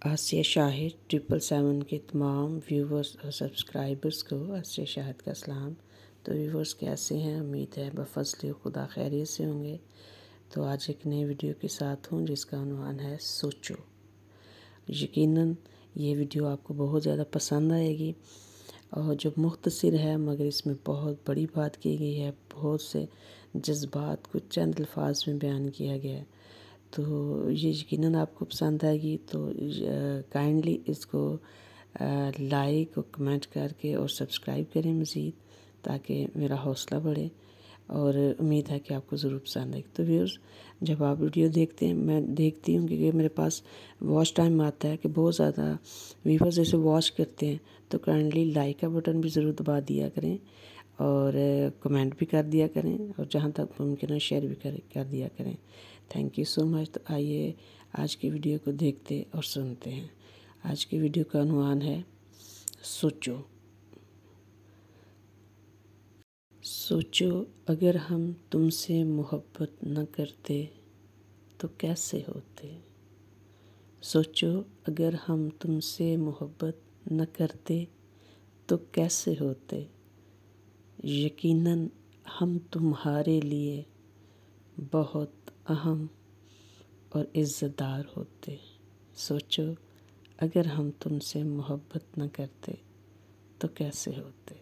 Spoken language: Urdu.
آسیہ شاہد 777 کے تمام ویورز اور سبسکرائبرز کو آسیہ شاہد کا سلام۔ تو ویورز کیسے ہیں؟ امید ہے بفضل خدا خیریت سے ہوں گے۔ تو آج ایک نئی ویڈیو کے ساتھ ہوں جس کا عنوان ہے سوچو۔ یقیناً یہ ویڈیو آپ کو بہت زیادہ پسند آئے گی اور جو مختصر ہے مگر اس میں بہت بڑی بات کی گئی ہے، بہت سے جذبات کو چند الفاظ میں بیان کیا گیا ہے۔ تو یہ یقیناً آپ کو پسند آئے گی، تو کائنڈلی اس کو لائک اور کمنٹ کر کے اور سبسکرائب کریں مزید، تاکہ میرا حوصلہ بڑھے، اور امید ہے کہ آپ کو ضرور پسند آئے گی۔ تو ویورز، جب آپ ویڈیو دیکھتے ہیں، میں دیکھتی ہوں کہ میرے پاس واچ ٹائم آتا ہے کہ بہت زیادہ ویورز اسے واچ کرتے ہیں، تو کائنڈلی لائک کا بٹن بھی ضرور دبا دیا کریں اور کمنٹ بھی کر دیا کریں، اور جہاں تک ممکن ہے شیئر بھی کر دیا کریں۔ تھینک یو سو مچ۔ تو آئیے آج کی ویڈیو کو دیکھتے اور سنتے ہیں۔ آج کی ویڈیو کا عنوان ہے سوچو۔ سوچو، اگر ہم تم سے محبت نہ کرتے تو کیسے ہوتے؟ سوچو، اگر ہم تم سے محبت نہ کرتے تو کیسے ہوتے؟ یقیناً ہم تمہارے لیے بہت اہم اور عزت دار ہوتے۔ سوچو، اگر ہم تم سے محبت نہ کرتے تو کیسے ہوتے؟